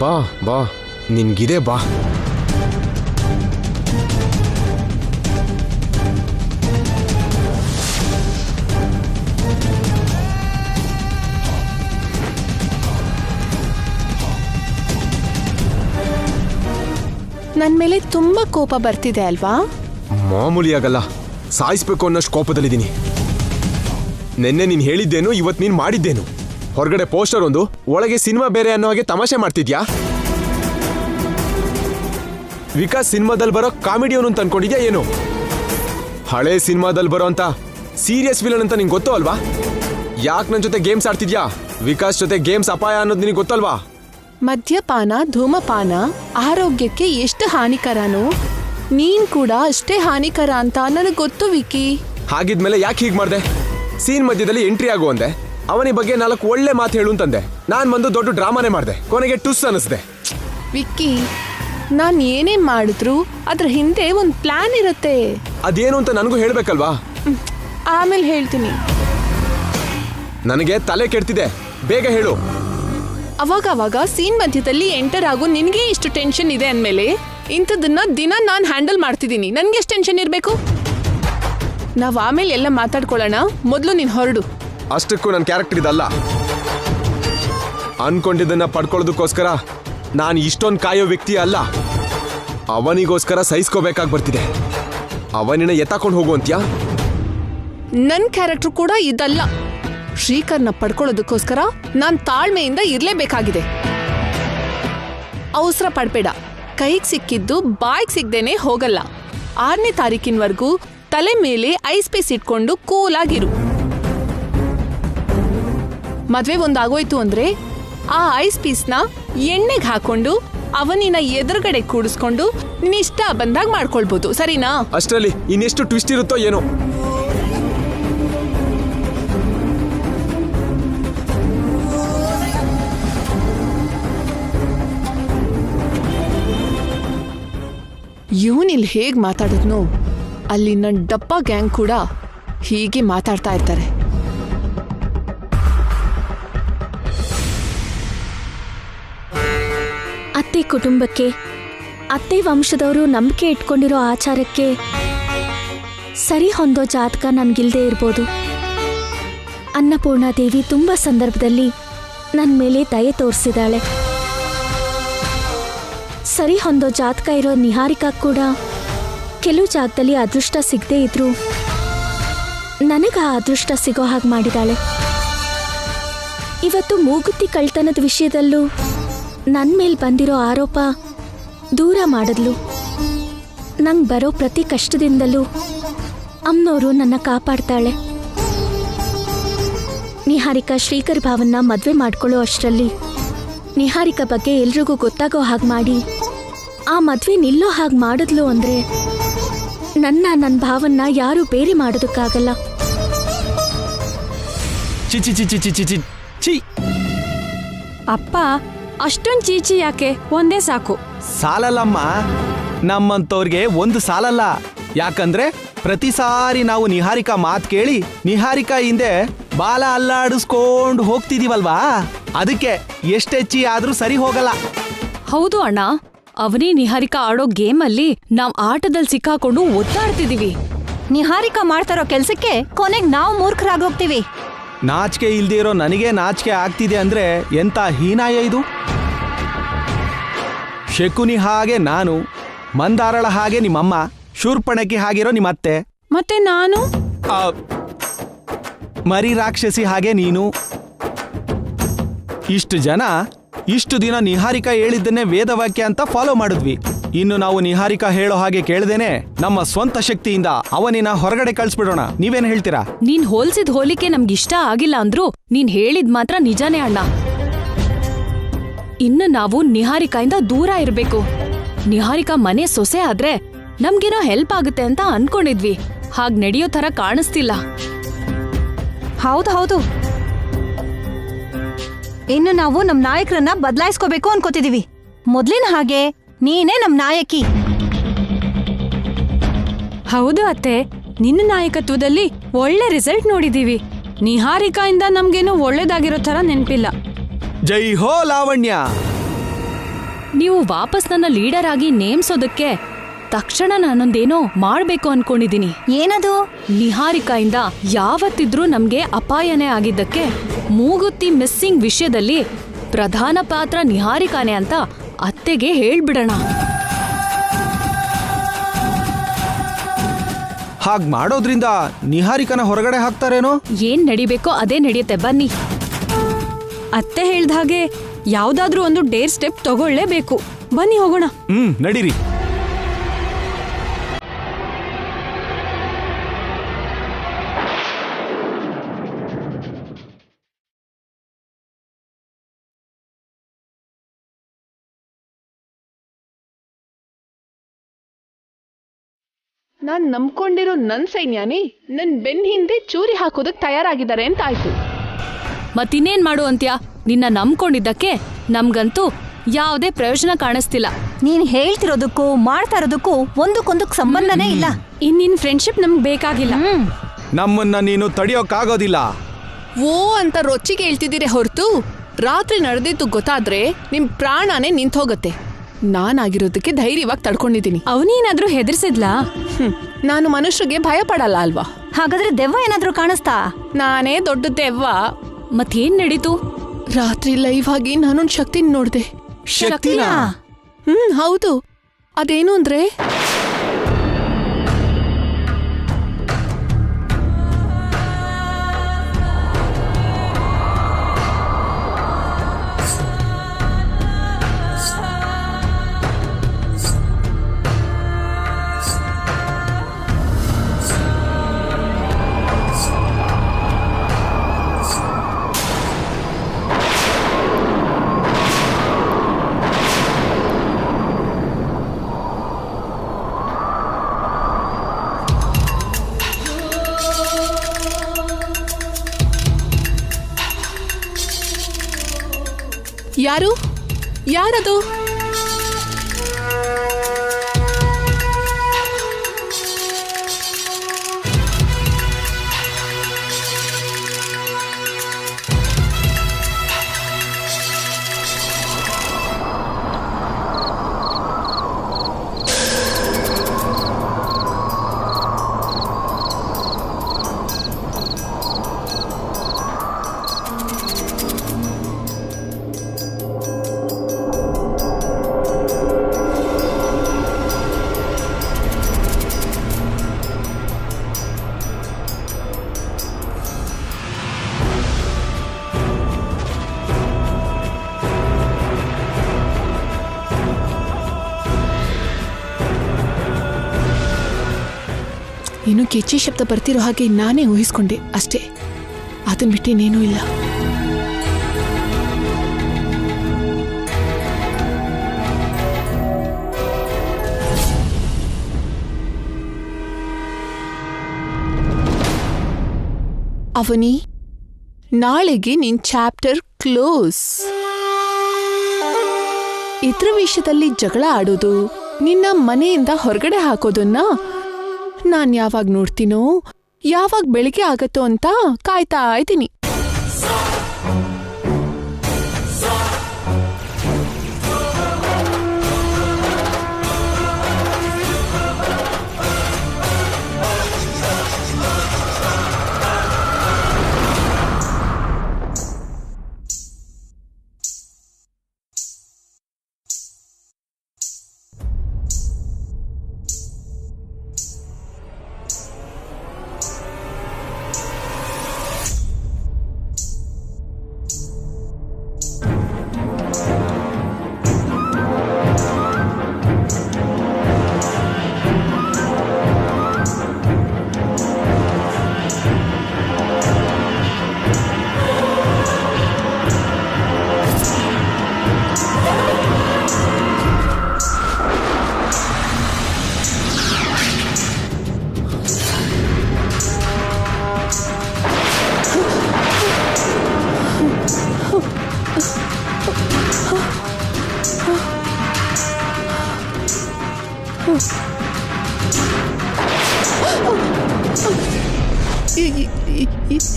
ಬಾ ಬಾ ನಿನ್ಗಿದೆ ಬಾ. ನನ್ ಮೇಲೆ ತುಂಬಾ ಕೋಪ ಬರ್ತಿದೆ ಅಲ್ವಾ? ಮಾಮೂಲಿ ಆಗಲ್ಲ, ಸಾಯಿಸ್ಬೇಕು ಅನ್ನೋಷ್ಟು ಕೋಪದಲ್ಲಿದ್ದೀನಿ. ನಿನ್ನೆ ನೀನ್ ಹೇಳಿದ್ದೇನು, ಇವತ್ತು ನೀನ್ ಮಾಡಿದ್ದೇನು? ಹೊರಗಡೆ ಪೋಸ್ಟರ್ ಒಂದು, ಒಳಗೆ ಸಿನಿಮಾ ಬೇರೆ ಅನ್ನೋ ಹಾಗೆ ತಮಾಷೆ ಮಾಡ್ತಿದ್ಯಾ? ವಿಕಾಸ್ ಸಿನಿಮಾದಲ್ಲಿ ಬರೋ ಕಾಮಿಡಿಯವನು ಅಂತ ಅನ್ಕೊಂಡಿದ್ಯಾ ಏನು? ಹಳೆ ಸಿನಿಮಾದಲ್ಲಿ ಬರೋ ಅಂತ ಸೀರಿಯಸ್ ವಿಲನ್ ಅಂತ ನಿಂಗೆ ಗೊತ್ತು ಅಲ್ವಾ? ಯಾಕೆ ನನ್ನ ಜೊತೆ ಗೇಮ್ಸ್ ಆಡ್ತಿದ್ಯಾ? ವಿಕಾಸ್ ಜೊತೆ ಗೇಮ್ಸ್ ಅಪಾಯ ಅನ್ನೋದು ನಿನಗೆ ಗೊತ್ತಲ್ವಾ? ಮದ್ಯಪಾನ ಧೂಮಪಾನ ಆರೋಗ್ಯಕ್ಕೆ ಎಷ್ಟು ಹಾನಿಕರನೋ ನೀನ್ ಕೂಡ ಅಷ್ಟೇ ಹಾನಿಕರ ಅಂತ ನನಗೆ ಗೊತ್ತು ವಿಕಿ. ಹಾಗಿದ್ಮೇಲೆ ಯಾಕೆ ಹೀಗೆ ಮಾಡ್ದೆ? ಸೀನ್ ಮಧ್ಯದಲ್ಲಿ ಎಂಟ್ರಿ ಆಗು ಅಂದೆ, ಅವನಿ ಬಗ್ಗೆ 4 ಒಳ್ಳೆ ಮಾತು ಹೇಳು ಅಂತಂದೆ. ನಾನ್ ಬಂದು ದೊಡ್ಡ ಡ್ರಾಮಾನೇ ಮಾಡಿದೆ, ಕೊನೆಗೆ ಟುಸ್ ಅನಿಸ್ದೆ. ವಿಕ್ಕಿ, ನಾನ್ ಏನೇ ಮಾಡಿದ್ರು ಅದ್ರ ಹಿಂದೆ ಒಂದು ಪ್ಲಾನ್ ಇರುತ್ತೆ. ಅದೇನು ಅಂತ ನನಗೂ ಹೇಳ್ಬೇಕಲ್ವಾ? ಆಮೇಲೆ ಹೇಳ್ತೀನಿ. ನನಗೆ ತಲೆ ಕೆಡ್ತಿದೆ, ಬೇಗ ಹೇಳು. ಅವಾಗ ಸೀನ್ ಮಧ್ಯದಲ್ಲಿ ಎಂಟರ್ ಆಗು ನಿನಗೆ ಇಷ್ಟು ಟೆನ್ಷನ್ ಇದೆ ಅಂದಮೇಲೆ ಇಂಥದನ್ನ ದಿನ ನಾನು ಹ್ಯಾಂಡಲ್ ಮಾಡ್ತಿದ್ದೀನಿ. ನನ್ಗೆ ಎಷ್ಟು ಟೆನ್ಷನ್ ಇರಬೇಕು? ನಾವ್ ಆಮೇಲೆ ಎಲ್ಲ ಮಾತಾಡ್ಕೊಳ್ಳೋಣ, ಮೊದಲು ನೀನು ಹೊರಡು. ಅಷ್ಟಕ್ಕೂ ನನ್ನ ಕ್ಯಾರೆಕ್ಟರ್ ಇದಲ್ಲ. ಅನ್ಕೊಂಡಿದ್ದನ್ನ ಪಡ್ಕೊಳ್ಳೋದಕ್ಕೋಸ್ಕರ ನಾನು ಇಷ್ಟೊಂದು ಕಾಯೋ ವ್ಯಕ್ತಿ ಅಲ್ಲ. ಅವನಿಗೋಸ್ಕರ ಸಹಿಸ್ಕೋಬೇಕಾಗಿ ಬರ್ತಿದೆ. ಅವನಿನ ಎತ್ತಾಕೊಂಡು ಹೋಗು ಅಂತ್ಯಾ? ನನ್ನ ಕ್ಯಾರೆಕ್ಟರ್ ಕೂಡ ಇದಲ್ಲ. ಶ್ರೀಕರ್ನ ಪಡ್ಕೊಳ್ಳೋದಕ್ಕೋಸ್ಕರ ನಾನ್ ತಾಳ್ಮೆಯಿಂದ ಇರ್ಲೇಬೇಕಾಗಿದೆ. ಅವಸರ ಪಡ್ಬೇಡ. ಕೈಗೆ ಸಿಕ್ಕಿದ್ದು ಬಾಯ್ಗೆ ಸಿಗ್ದೇನೆ ಹೋಗಲ್ಲ. 6ನೇ ತಾರೀಕಿನವರೆಗೂ ತಲೆ ಮೇಲೆ ಐಸ್ ಪೀಸ್ ಇಟ್ಕೊಂಡು ಕೂಲಾಗಿರು. ಮದ್ವೆ ಒಂದಾಗೋಯ್ತು ಅಂದ್ರೆ ಆ ಐಸ್ ಪೀಸ್ನ ಎಣ್ಣೆಗೆ ಹಾಕೊಂಡು ಅವನಿನ ಎದುರುಗಡೆ ಕೂಡಿಸ್ಕೊಂಡು ನಿಷ್ಟ ಬಂದಾಗ ಮಾಡ್ಕೊಳ್ಬೋದು, ಸರಿನಾ? ಅಷ್ಟರಲ್ಲಿ ಇನ್ನೆಷ್ಟು ಟ್ವಿಸ್ಟ್ ಇರುತ್ತೋ ಏನೋ. ಇವನಿಲ್ಲಿ ಹೇಗೆ ಮಾತಾಡಿದ್ನೋ ಅಲ್ಲಿ ನನ್ನ ಡಬ್ಬ ಗ್ಯಾಂಗ್ ಕೂಡ ಹೀಗೆ ಮಾತಾಡ್ತಾ ಇರ್ತಾರೆ. ಅತ್ತೆ ಕುಟುಂಬಕ್ಕೆ, ಅತ್ತೆ ವಂಶದವರು ನಂಬಿಕೆ ಇಟ್ಕೊಂಡಿರೋ ಆಚಾರಕ್ಕೆ ಸರಿ ಹೊಂದೋ ಜಾತಕ ನನ್ಗಿಲ್ದೇ ಇರ್ಬೋದು. ಅನ್ನಪೂರ್ಣಾದೇವಿ ತುಂಬ ಸಂದರ್ಭದಲ್ಲಿ ನನ್ನ ಮೇಲೆ ದಯೆ ತೋರಿಸಿದಾಳೆ. ಸರಿ ಹೊಂದೋ ಜಾತಕ ಇರೋ ನಿಹಾರಿಕಾ ಕೂಡ ಕೆಲವು ಜಾಗದಲ್ಲಿ ಅದೃಷ್ಟ ಸಿಗದೇ ಇದ್ರು ನನಗೆ ಆ ಅದೃಷ್ಟ ಸಿಗೋ ಹಾಗೆ ಮಾಡಿದಾಳೆ. ಇವತ್ತು ಮೂಗುತಿ ಕಳ್ತನದ ವಿಷಯದಲ್ಲೂ ನನ್ನ ಮೇಲೆ ಬಂದಿರೋ ಆರೋಪ ದೂರ ಮಾಡಿದ್ಲು. ನಂಗೆ ಬರೋ ಪ್ರತಿ ಕಷ್ಟದಿಂದಲೂ ಅಮ್ಮನವರು ನನ್ನ ಕಾಪಾಡ್ತಾಳೆ. ನಿಹಾರಿಕಾ ಶ್ರೀಕರ್ ಭಾವನ್ನ ಮದುವೆ ಮಾಡ್ಕೊಳ್ಳೋ ಅಷ್ಟರಲ್ಲಿ ನಿಹಾರಿಕಾ ಬಗ್ಗೆ ಎಲ್ರಿಗೂ ಗೊತ್ತಾಗೋ ಹಾಗೆ ಮಾಡಿ ಆ ಮದುವೆ ನಿಲ್ಲೋ ಹಾಗೆ ಮಾಡಿದ್ಲು ಅಂದರೆ ನನ್ನ ಭಾವನ್ನ ಯಾರೂ ಬೇರೆ ಮಾಡೋದಕ್ಕಾಗಲ್ಲ. ಚಿ ಚಿ ಚಿ ಚಿ ಚಿ ಚಿ ಚಿ. ಅಪ್ಪ ಅಷ್ಟೊಂದು ಚೀಚಿ ಯಾಕೆ? ಒಂದೇ ಸಾಕು. ಸಾಲಲ್ಲಮ್ಮ, ನಮ್ಮಂತವ್ರಿಗೆ ಒಂದು ಸಾಲಲ್ಲ. ಯಾಕಂದ್ರೆ ಪ್ರತಿ ಸಾರಿ ನಾವು ನಿಹಾರಿಕಾ ಮಾತು ಕೇಳಿ ನಿಹಾರಿಕಾ ಹಿಂದೆ ಬಾಲ ಅಲ್ಲಾಡಿಸ್ಕೊಂಡು ಹೋಗ್ತಿದೀವಲ್ವಾ, ಅದಕ್ಕೆ ಎಷ್ಟೆಚ್ಚಿ ಆದ್ರೂ ಸರಿ ಹೋಗಲ್ಲ. ಹೌದು ಅಣ್ಣ, ಅವನೇ ನಿಹಾರಿಕಾ ಆಡೋ ಗೇಮಲ್ಲಿ ನಾವ್ ಆಟದಲ್ಲಿ ಸಿಕ್ಕಾಕೊಂಡು ಒತ್ತಾಡ್ತಿದೀವಿ. ನಿಹಾರಿಕಾ ಮಾಡ್ತಾರೋ ಕೆಲ್ಸಕ್ಕೆ ಕೊನೆಗೆ ನಾವು ಮೂರ್ಖರಾಗೋಗ್ತೀವಿ. ನಾಚಿಕೆ ಇಲ್ದೇ ಇರೋ ನನಗೆ ನಾಚಿಕೆ ಆಗ್ತಿದೆ ಅಂದ್ರೆ ಎಂತ ಹೀನಾಯ ಇದು. ಶಕುನಿ ಹಾಗೆ ನಾನು, ಮಂದಾರಳ ಹಾಗೆ ನಿಮ್ಮಮ್ಮ, ಶೂರ್ಪಣಕಿ ಹಾಗಿರೋ ನಿಮ್ಮತ್ತೆ, ಮತ್ತೆ ನಾನು ಮರಿ ರಾಕ್ಷಸಿ ಹಾಗೆ ನೀನು. ಇಷ್ಟು ಜನ ಇಷ್ಟು ದಿನ ನಿಹಾರಿಕಾ ಹೇಳಿದ್ದನ್ನೇ ವೇದವಾಕ್ಯ ಅಂತ ಫಾಲೋ ಮಾಡಿದ್ವಿ. ಇನ್ನು ನಾವು ನಿಹಾರಿಕಾ ಹೇಳೋ ಹಾಗೆ ಕೇಳ್ದೇನೆ ನಮ್ಮ ಸ್ವಂತ ಶಕ್ತಿಯಿಂದ ಅವನಿನ ಹೊರಗಡೆ ಕಳ್ಸ್ಬಿಡೋಣ. ನೀವೇನ್ ಹೇಳ್ತೀರಾ? ನೀನ್ ಹೋಲ್ಸಿದ ಹೋಲಿಕೆ ನಮ್ಗಿಷ್ಟ ಆಗಿಲ್ಲ ಅಂದ್ರೂ ನೀನ್ ಹೇಳಿದ್ ಮಾತ್ರ ನಿಜಾನೇ ಅಣ್ಣ. ಇನ್ನು ನಾವು ನಿಹಾರಿಕಾಯಿಂದ ದೂರ ಇರ್ಬೇಕು. ನಿಹಾರಿಕಾ ಮನೆ ಸೊಸೆ ಆದ್ರೆ ನಮ್ಗೇನೋ ಹೆಲ್ಪ್ ಆಗುತ್ತೆ ಅಂತ ಅನ್ಕೊಂಡಿದ್ವಿ. ಹಾಗ್ ನಡೆಯೋ ತರ ಕಾಣಿಸ್ತಿಲ್ಲ. ಹೌದು, ಇನ್ನು ನಾವು ನಮ್ ನಾಯಕರನ್ನ ಬದಲಾಯಿಸ್ಕೋಬೇಕು ಅನ್ಕೋತಿದೀವಿ. ಮೊದ್ಲಿನ ಹಾಗೆ ನೀನೇ ನಮ್ ನಾಯಕಿ. ಹೌದು ಅತ್ತೆ, ನಿನ್ನ ನಾಯಕತ್ವದಲ್ಲಿ ಒಳ್ಳೆ ರಿಸಲ್ಟ್ ನೋಡಿದೀವಿ. ನಿಹಾರಿಕಾಯಿಂದ ನಮ್ಗೇನು ಒಳ್ಳೇದಾಗಿರೋ ತರ ನೆನ್ಪಿಲ್ಲ. ಜೈ ಹೋ ಲಾವಣ್ಯ. ನೀವು ವಾಪಸ್ ನನ್ನ ಲೀಡರ್ ಆಗಿ ನೇಮ್ಸೋದಕ್ಕೆ ತಕ್ಷಣ ನಾನೊಂದೇನೋ ಮಾಡ್ಬೇಕು ಅನ್ಕೊಂಡಿದೀನಿ. ಏನದು? ನಿಹಾರಿಕಾಯಿಂದ ಯಾವತ್ತಿದ್ರೂ ನಮ್ಗೆ ಅಪಾಯನೇ ಆಗಿದ್ದಕ್ಕೆ ಮೂಗುತ್ತಿ ಮಿಸ್ಸಿಂಗ್ ವಿಷಯದಲ್ಲಿ ಪ್ರಧಾನ ಪಾತ್ರ ನಿಹಾರಿಕಾನೆ ಅಂತ ಅತ್ತೆಗೆ ಹೇಳ್ಬಿಡೋಣ. ಹಾಗ್ ಮಾಡೋದ್ರಿಂದ ನಿಹಾರಿಕನ ಹೊರಗಡೆ ಹಾಕ್ತಾರೇನೋ? ಏನ್ ನಡಿಬೇಕೋ ಅದೇ ನಡೆಯುತ್ತೆ, ಬನ್ನಿ. ಅತ್ತೆ ಹೇಳ್ದ ಹಾಗೆ ಯಾವ್ದಾದ್ರೂ ಒಂದು ಡೇರ್ ಸ್ಟೆಪ್ ತಗೊಳ್ಳೇಬೇಕು. ಬನ್ನಿ ಹೋಗೋಣ. ನಡೀರಿ. ನಾನ್ ನಂಬ್ಕೊಂಡಿರೋ ನನ್ ಸೈನ್ಯನೇ ನನ್ ಬೆನ್ ಹಿಂದೆ ಚೂರಿ ಹಾಕೋದಕ್ ತಯಾರಾಗಿದ್ದಾರೆ ಅಂತ ಆಯ್ತು. ಮತ್ತಿನ್ನೇನ್ ಮಾಡು ಅಂತ್ಯಾ? ನಿನ್ನ ನಂಬ್ಕೊಂಡಿದ್ದಕ್ಕೆ ನಮ್ಗಂತೂ ಯಾವುದೇ ಪ್ರಯೋಜನ ಕಾಣಿಸ್ತಿಲ್ಲ. ನೀನ್ ಹೇಳ್ತಿರೋದಕ್ಕೂ ಮಾಡ್ತಾ ಇರೋದಕ್ಕೂ ಒಂದಕ್ಕೊಂದಕ್ ಸಂಬಂಧನೇ ಇಲ್ಲ. ಇನ್ನಿನ್ ಫ್ರೆಂಡ್ಶಿಪ್ ನಮ್ಗೆ ಬೇಕಾಗಿಲ್ಲ. ನಮ್ಮನ್ನ ನೀನು ತಡಿಯೋಕ್ಕಾಗೋದಿಲ್ಲ. ಓ ಅಂತ ರೊಚ್ಚಿಗೆ ಹೇಳ್ತಿದ್ದೀರಿ ಹೊರತು ರಾತ್ರಿ ನಡೆದಿದ್ದು ಗೊತ್ತಾದ್ರೆ ನಿಮ್ ಪ್ರಾಣನೇ ನಿಂತ್ ಹೋಗತ್ತೆ. ನಾನಾಗಿರೋದಕ್ಕೆ ಧೈರ್ಯವಾಗಿ ತಡ್ಕೊಂಡಿದ್ದೀನಿ. ಅವನೇನಾದ್ರೂ ಹೆದರ್ಸಿದ್ಲಾ? ನಾನು ಮನುಷ್ಯರಿಗೆ ಭಯ ಪಡಲ್ಲ ಅಲ್ವಾ? ಹಾಗಾದ್ರೆ ದೆವ್ವ ಏನಾದ್ರೂ ಕಾಣಿಸ್ತಾ? ನಾನೇ ದೊಡ್ಡ ದೆವ್ವ. ಮತ್ತೇನ್ ನಡೀತು? ರಾತ್ರಿ ಲೈವ್ ಆಗಿ ನಾನೊಂದ್ ಶಕ್ತಿ ನೋಡ್ದೆ. ಶಕ್ತಿನಾ? ಹೌದು. ಅದೇನು ಅಂದ್ರೆ ಯಾರು? ಯಾರದು? ಇನ್ನು ಕೆಚ್ಚಿ ಶಬ್ದ ಬರ್ತಿರೋ ಹಾಗೆ ನಾನೇ ಊಹಿಸ್ಕೊಂಡೆ ಅಷ್ಟೇ. ಅದನ್ ಬಿಟ್ಟೇನೇನೂ ಇಲ್ಲ. ಅವನಿ, ನಾಳೆಗೆ ನಿನ್ ಚಾಪ್ಟರ್ ಕ್ಲೋಸ್. ಇದ್ರ ವಿಷಯದಲ್ಲಿ ಜಗಳ ಆಡೋದು, ನಿನ್ನ ಮನೆಯಿಂದ ಹೊರಗಡೆ ಹಾಕೋದನ್ನ ನಾನ್ ಯಾವಾಗ ನೋಡ್ತೀನೋ, ಯಾವಾಗ ಬೆಳಿಗ್ಗೆ ಆಗತ್ತೋ ಅಂತ ಕಾಯ್ತಾ ಇದ್ದೀನಿ.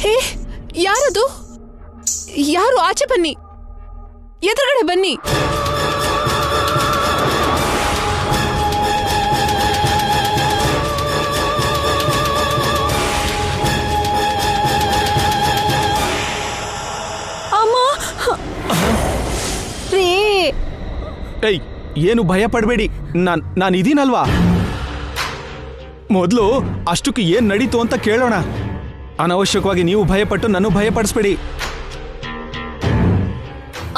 ಹೇ, ಯಾರದು? ಯಾರು? ಆಚೆ ಬನ್ನಿ, ಎದುರುಗಡೆ ಬನ್ನಿ. ಏಯ್, ಏನು ಭಯ ಪಡಬೇಡಿ, ನಾನು ಇದೀನಲ್ವಾ. ಮೊದಲು ಅಷ್ಟಕ್ಕೆ ಏನ್ ನಡೀತು ಅಂತ ಕೇಳೋಣ. ಅನವಶ್ಯಕವಾಗಿ ನೀವು ಭಯಪಟ್ಟು ನಾನು ಭಯಪಡಿಸ್ಬೇಡಿ.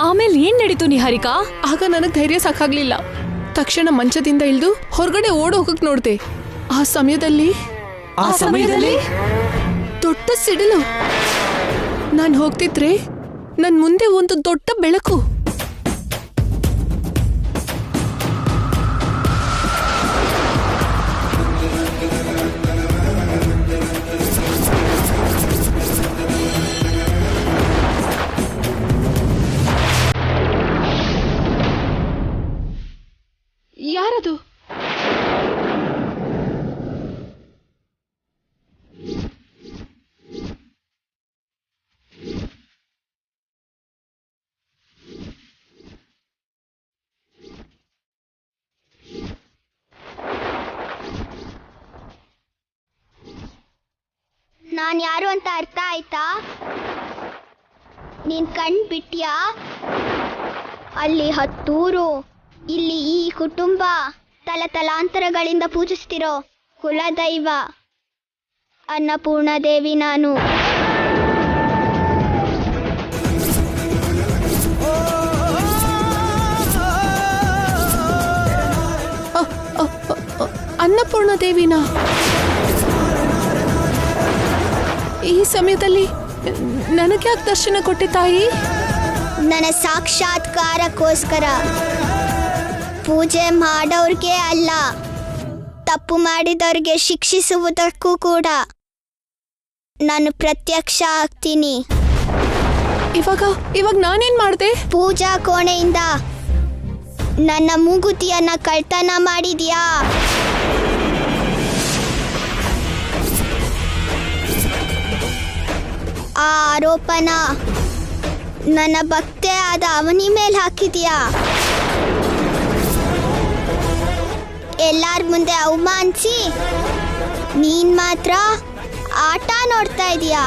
ಆಮೇಲೆ ಏನ್ ನಡೀತು ನಿಹಾರಿಕಾ? ಆಗ ನನಗ್ ಧೈರ್ಯ ಸಾಕಾಗ್ಲಿಲ್ಲ. ತಕ್ಷಣ ಮಂಚದಿಂದ ಇಳಿದು ಹೊರಗಡೆ ಓಡ್ ಹೋಗಕ್ ನೋಡ್ದೆ. ಆ ಸಮಯದಲ್ಲಿ ದೊಡ್ಡ ಸಿಡಿಲು. ನಾನ್ ಹೋಗ್ತಿದ್ರೆ ನನ್ ಮುಂದೆ ಒಂದು ದೊಡ್ಡ ಬೆಳಕು. ಯಾರದು? ನಾನ್ ಯಾರು ಅಂತ ಅರ್ಥ ಆಯ್ತಾ? ನೀನ್ ಕಣ್ ಬಿಟ್ಯಾ? ಅಲ್ಲಿ 10 ಊರು, ಇಲ್ಲಿ ಈ ಕುಟುಂಬ ತಲತಲಾಂತರಗಳಿಂದ ಪೂಜಿಸ್ತಿರೋ ಕುಲದೈವ ಅನ್ನಪೂರ್ಣದೇವಿ ನಾನು. ಅನ್ನಪೂರ್ಣ ದೇವಿನ ಈ ಸಮಯದಲ್ಲಿ ನನಗ್ಯಾಕೆ ದರ್ಶನ ಕೊಟ್ಟೆ ತಾಯಿ? ನನ್ನ ಸಾಕ್ಷಾತ್ಕಾರಕ್ಕೋಸ್ಕರ. ಪೂಜೆ ಮಾಡೋರ್ಗೆ ಅಲ್ಲ, ತಪ್ಪು ಮಾಡಿದವ್ರಿಗೆ ಶಿಕ್ಷಿಸುವುದಕ್ಕೂ ಕೂಡ ನಾನು ಪ್ರತ್ಯಕ್ಷ ಆಗ್ತೀನಿ. ಇವಾಗ ನಾನೇನ್ ಮಾಡ್ದೆ? ಪೂಜಾ ಕೋಣೆಯಿಂದ ನನ್ನ ಮೂಗುತಿಯನ್ನ ಕಳ್ತನ ಮಾಡಿದ್ಯಾ? ಆ ಆರೋಪನ ನನ್ನ ಭಕ್ತೆ ಆದ ಅವನಿ ಮೇಲೆ ಹಾಕಿದ್ಯಾ? ಎಲ್ಲಾರ ಮುಂದೆ ಅವಮಾನಿಸಿ ನೀನ್ ಮಾತ್ರ ಆಟ ನೋಡ್ತಾ ಇದೀಯಾ?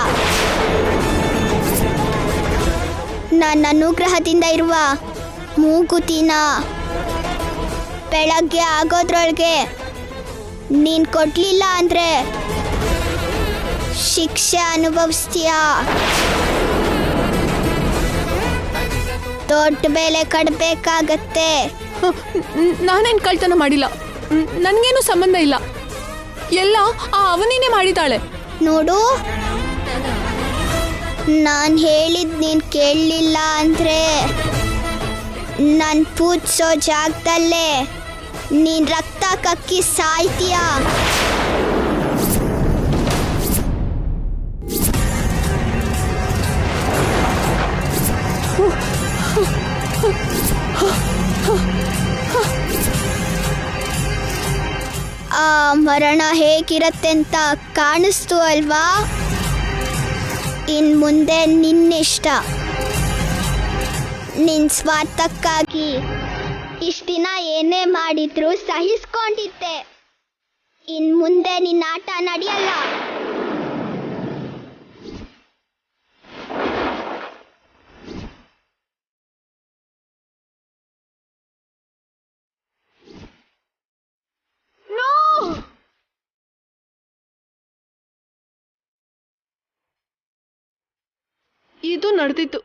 ನನ್ನ ಅನುಗ್ರಹದಿಂದ ಇರುವ ಮೂಗುತಿನ ಬೆಳಗ್ಗೆ ಆಗೋದ್ರೊಳಗೆ ನೀನ್ ಕೊಡ್ಲಿಲ್ಲ ಅಂದ್ರೆ ಶಿಕ್ಷೆ ಅನುಭವಿಸ್ತೀಯಾ? ದೊಡ್ಡ ಬೆಲೆ ಕಟ್ಬೇಕಾಗತ್ತೆ. ನಾನೇನ್ ಕಳ್ತನ ಮಾಡಿಲ್ಲ, ನನ್ಗೇನು ಸಂಬಂಧ ಇಲ್ಲ. ಎಲ್ಲ ಆ ಅವನಿನೇ ಮಾಡಿದಾಳೆ. ನೋಡು, ನಾನ್ ಹೇಳಿದ್ ನೀನ್ ಕೇಳಲಿಲ್ಲ ಅಂದ್ರೆ ನನ್ ಪೂಜ್ಸೋ ಜಾಗದಲ್ಲೇ ನೀನ್ ರಕ್ತ ಕಕ್ಕಿ ಸಾಯ್ತೀಯ. ಆ ಮರಣ ಹೇಗಿರತ್ತೆ ಅಂತ ಕಾಣಿಸ್ತು ಅಲ್ವಾ? ಇನ್ ಮುಂದೆ ನಿನ್ನಿಷ್ಟ. ನಿನ್ ಸ್ವಾರ್ಥಕ್ಕಾಗಿ ಇಷ್ಟ ದಿನ ಏನೇ ಮಾಡಿದ್ರು ಸಹಿಸ್ಕೊಂಡಿದ್ದೆ. ಇನ್ ಮುಂದೆ ನಿನ್ನ ಆಟ ನಡೆಯಲ್ಲ. ಇದು ನಡೆದಿತ್ತು.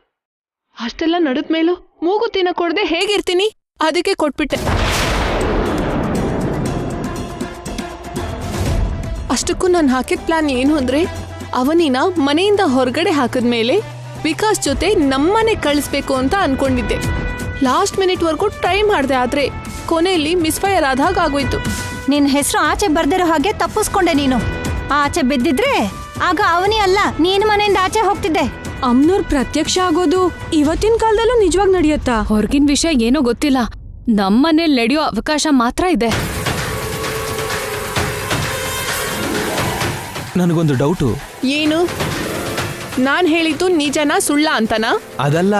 ಅಷ್ಟೆಲ್ಲ ನಡೆದ್ಮೇಲೂ ಮೂಗುತಿನ ಕೊಡದೆ ಹೇಗಿರ್ತೀನಿ? ಅದಕ್ಕೆ ಕೊಟ್ಬಿಟ್ಟೆ. ಅಷ್ಟಕ್ಕೂ ನಾನು ಹಾಕಿದ ಪ್ಲಾನ್ ಏನು ಅಂದ್ರೆ, ಅವನಿನ ಮನೆಯಿಂದ ಹೊರಗಡೆ ಹಾಕಿದ್ಮೇಲೆ ವಿಕಾಸ್ ಜೊತೆ ನಮ್ಮನೆ ಕಳಿಸ್ಬೇಕು ಅಂತ ಅನ್ಕೊಂಡಿದ್ದೆ. ಲಾಸ್ಟ್ ಮಿನಿಟ್ವರೆಗೂ ಟ್ರೈ ಮಾಡಿದೆ, ಆದ್ರೆ ಕೊನೆಯಲ್ಲಿ ಮಿಸ್ಫೈರ್ ಆದಾಗ ಆಗೋಯ್ತು. ನಿನ್ನ ಹೆಸರು ಆಚೆ ಬರ್ದಿರೋ ಹಾಗೆ ತಪ್ಪಿಸ್ಕೊಂಡೆ ನೀನು. ಆಚೆ ಬಿದ್ದಿದ್ರೆ ಆಗ ಅವನಿ ಅಲ್ಲ, ನೀನು ಮನೆಯಿಂದ ಆಚೆ ಹೋಗ್ತಿದ್ದೆ. ಅಮ್ನೋರ್ ಪ್ರತ್ಯಕ್ಷ ಆಗೋದು ಇವತ್ತಿನ ಕಾಲದಲ್ಲೂ ನಿಜವಾಗ ನಡೆಯುತ್ತಾ? ಹೊರಗಿನ ವಿಷಯ ಏನೋ ಗೊತ್ತಿಲ್ಲ, ನಮ್ಮನೇಲಿ ನಡೆಯೋ ಅವಕಾಶ ಮಾತ್ರ ಇದೆ. ನನಗೊಂದು ಡೌಟು. ಏನು? ನಾನ್ ಹೇಳಿದ್ದು ನಿಜನಾ ಸುಳ್ಳ ಅಂತನಾ? ಅದಲ್ಲ,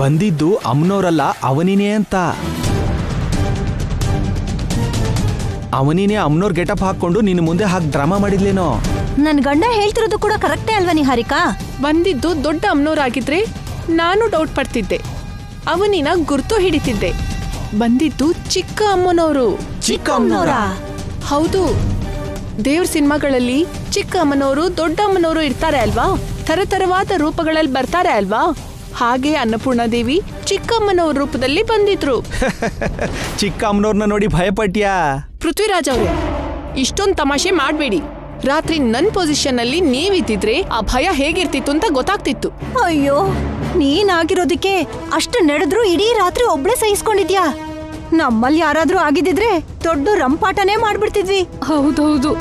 ಬಂದಿದ್ದು ಅಮ್ಮನವರಲ್ಲ ಅವನಿನೇ ಅಂತ. ಅವನಿನೇ ಅಮ್ಮನವ್ರ ಗೆಟಪ್ ಹಾಕೊಂಡು ನಿನ್ನ ಮುಂದೆ ಹಾಕಿ ಡ್ರಾಮಾ ಮಾಡಿದ್ಲೇನೋ? ನನ್ನ ಗಂಡ ಹೇಳ್ತಿರೋದು ಕೂಡ ಕರೆಕ್ಟೇ ಅಲ್ವಾ ನಿಹಾರಿಕಾ? ಬಂದಿದ್ದು ದೊಡ್ಡ ಅಮ್ನೋರಾಗಿದ್ರೆ ನಾನು ಡೌಟ್ ಪಡ್ತಿದ್ದೆ, ಅವನಿನ ಗುರ್ತು ಹಿಡಿತಿದ್ದೆ. ಬಂದಿದ್ದು ಚಿಕ್ಕ ಅಮ್ಮನವರು. ಚಿಕ್ಕ ಅಮ್ಮನವರಾ? ಹೌದು. ದೇವ್ರ ಸಿನಿಮಾಗಳಲ್ಲಿ ಚಿಕ್ಕ ಅಮ್ಮನವರು ದೊಡ್ಡ ಅಮ್ಮನವರು ಇರ್ತಾರೆ ಅಲ್ವಾ, ತರತರವಾದ ರೂಪಗಳಲ್ಲಿ ಬರ್ತಾರೆ ಅಲ್ವಾ, ಹಾಗೆ ಅನ್ನಪೂರ್ಣ ದೇವಿ ಚಿಕ್ಕಮ್ಮನವ್ರ ರೂಪದಲ್ಲಿ ಬಂದಿದ್ರು. ಚಿಕ್ಕ ಅಮ್ಮನವ್ರನ್ನ ನೋಡಿ ಭಯಪಟ್ಯಾ? ಪೃಥ್ವಿರಾಜ್ ಅವ್ರೆ, ಇಷ್ಟೊಂದು ತಮಾಷೆ ಮಾಡ್ಬೇಡಿ. ರಾತ್ರಿ ನನ್ ಪೊಸಿಷನ್ ಅಲ್ಲಿ ನೀವಿದ್ದಿದ್ರೆ ಆ ಭಯ ಹೇಗಿರ್ತಿತ್ತು ಅಂತ ಗೊತ್ತಾಗ್ತಿತ್ತು. ಅಯ್ಯೋ, ನೀನಾಗಿರೋದಕ್ಕೆ ಅಷ್ಟು ನಡೆದ್ರು ಇಡೀ ರಾತ್ರಿ ಒಬ್ಳೆ ಸಹಿಸ್ಕೊಂಡಿದ್ಯಾ. ನಮ್ಮಲ್ಲಿ ಯಾರಾದ್ರೂ ಆಗಿದ್ದಿದ್ರೆ ದೊಡ್ಡ ರಂಪಾಟನೇ ಮಾಡ್ಬಿಡ್ತಿದ್ವಿ. ಹೌದೌದು,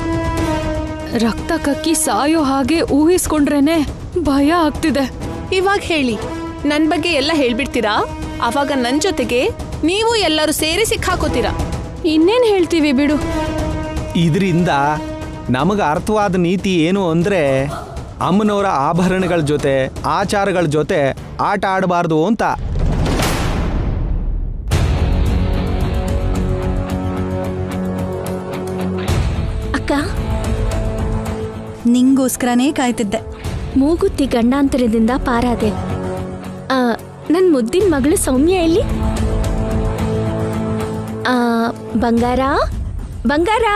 ರಕ್ತ ಕಕ್ಕಿ ಸಾಯೋ ಹಾಗೆ ಊಹಿಸ್ಕೊಂಡ್ರೇನೆ ಭಯ ಆಗ್ತಿದೆ. ಇವಾಗ ಹೇಳಿ, ನನ್ ಬಗ್ಗೆ ಎಲ್ಲ ಹೇಳ್ಬಿಡ್ತೀರಾ? ಅವಾಗ ನನ್ ಜೊತೆಗೆ ನೀವು ಎಲ್ಲರೂ ಸೇರಿ ಸಿಕ್ಕಾಕೋತೀರಾ. ಇನ್ನೇನ್ ಹೇಳ್ತೀವಿ ಬಿಡು. ಇದರಿಂದ ನಮಗೆ ಅರ್ಥವಾದ ನೀತಿ ಏನು ಅಂದ್ರೆ, ಅಮ್ಮನವರ ಆಭರಣಗಳ ಜೊತೆ ಆಚಾರಗಳ ಜೊತೆ ಆಟ ಆಡಬಾರ್ದು ಅಂತ. ಅಕ್ಕ, ನಿಂಗೋಸ್ಕರನೇ ಕಾಯ್ತಿದ್ದೆ. ಮೂಗುತ್ತಿ ಗಂಡಾಂತರದಿಂದ ಪಾರಾದೆ. ನನ್ ಮುದ್ದಿನ ಮಗಳು ಸೌಮ್ಯ ಎಲ್ಲಿ? ಬಂಗಾರ, ಬಂಗಾರ.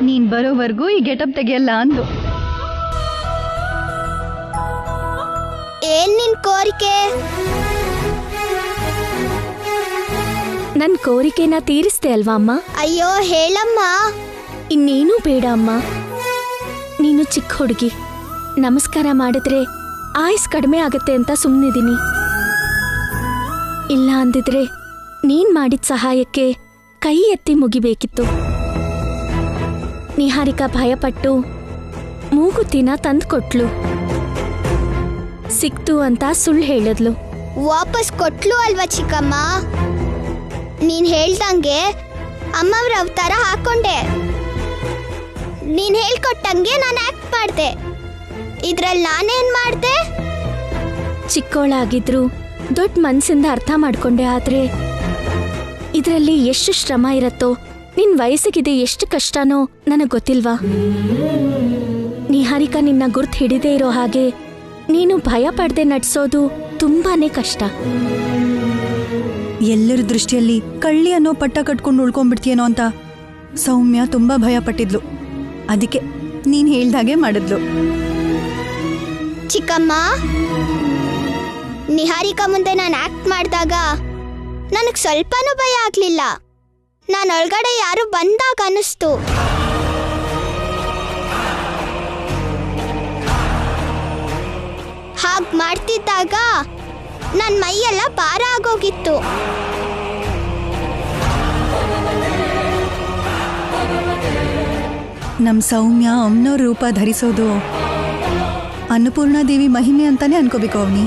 ನೀನ್ ಬರೋವರೆಗೂ ಈ ಗೆಟಪ್ ತೆಗೆಯಲ್ಲ ಅಂದು. ಏನ್ ನಿನ್ ಕೋರಿಕೆ? ನನ್ ಕೋರಿಕೆನ ತೀರಿಸ್ದೆ ಅಲ್ವಾ ಅಮ್ಮ? ಅಯ್ಯೋ ಹೇಳಮ್ಮ. ಇನ್ನೇನೂ ಬೇಡ ಅಮ್ಮ. ನೀನು ಚಿಕ್ಕ ಹುಡುಗಿ, ನಮಸ್ಕಾರ ಮಾಡಿದ್ರೆ ಆಯುಸ್ ಕಡಿಮೆ ಆಗತ್ತೆ ಅಂತ ಸುಮ್ಮನಿದ್ದೀನಿ. ಇಲ್ಲ ಅಂದಿದ್ರೆ ನೀನ್ ಮಾಡಿದ ಸಹಾಯಕ್ಕೆ ಕೈ ಎತ್ತಿ ಮುಗಿಬೇಕಿತ್ತು. ನಿಹಾರಿಕಾ ಭಯಪಟ್ಟು ಮೂಗುತಿನ ತಂದ್ಕೊಟ್ಲು. ಸಿಕ್ತು ಅಂತ ಸುಳ್ಳು ಹೇಳಿದ್ಲು. ವಾಪಸ್ ಕೊಟ್ಲು ಅಲ್ವಾ ಚಿಕ್ಕಮ್ಮ? ನೀನ್ ಹೇಳ್ದಂಗೆ ಅಮ್ಮವ್ರ ಅವತಾರ ಹಾಕೊಂಡೆ. ನೀನ್ ಹೇಳ್ಕೊಟ್ಟಂಗೆ ನಾನು ಆಕ್ಟ್ ಮಾಡ್ದೆ. ಇದ್ರಲ್ಲಿ ನಾನೇನ್ ಮಾಡ್ದೆ? ಚಿಕ್ಕೋಳಾಗಿದ್ರು ದೊಡ್ಡ ಮನ್ಸಿಂದ ಅರ್ಥ ಮಾಡ್ಕೊಂಡೆ. ಆದ್ರೆ ಇದರಲ್ಲಿ ಎಷ್ಟು ಶ್ರಮ ಇರತ್ತೋ, ನಿನ್ ವಯಸ್ಸಿಗಿದೆ ಎಷ್ಟು ಕಷ್ಟನೋ ನನಗ್ ಗೊತ್ತಿಲ್ವಾ? ನಿಹಾರಿಕಾ ನಿನ್ನ ಗುರ್ತು ಹಿಡಿದೇ ಇರೋ ಹಾಗೆ ನೀನು ಭಯ ಪಡ್ದೆ ನಡ್ಸೋದು ತುಂಬಾನೇ ಕಷ್ಟ. ಎಲ್ಲರ ದೃಷ್ಟಿಯಲ್ಲಿ ಕಳ್ಳಿ ಅನ್ನೋ ಪಟ್ಟ ಕಟ್ಕೊಂಡು ಉಳ್ಕೊಂಡ್ಬಿಡ್ತೀಯನೋ ಅಂತ ಸೌಮ್ಯ ತುಂಬಾ ಭಯ ಪಟ್ಟಿದ್ಲು. ಅದಕ್ಕೆ ನೀನ್ ಹೇಳ್ದಾಗೆ ಮಾಡಿದ್ಲು. ಚಿಕ್ಕಮ್ಮ, ನಿಹಾರಿಕಾ ಮುಂದೆ ನಾನು ಆಕ್ಟ್ ಮಾಡಿದಾಗ ನನಗೆ ಸ್ವಲ್ಪನೂ ಭಯ ಆಗ್ಲಿಲ್ಲ. ನಾನು ಒಳಗಡೆ ಯಾರು ಬಂದಾಗ ಅನ್ನಿಸ್ತು. ಹಾಗೆ ಮಾಡ್ತಿದ್ದಾಗ ನನ್ನ ಮೈಯೆಲ್ಲ ಭಾರ ಆಗೋಗಿತ್ತು. ನಮ್ ಸೌಮ್ಯ ಅಮ್ಮನವ್ರ ರೂಪ ಧರಿಸೋದು ಅನ್ನಪೂರ್ಣಾದೇವಿ ಮಹಿಮೆ ಅಂತಾನೆ ಅನ್ಕೋಬೇಕು ಅವನಿ.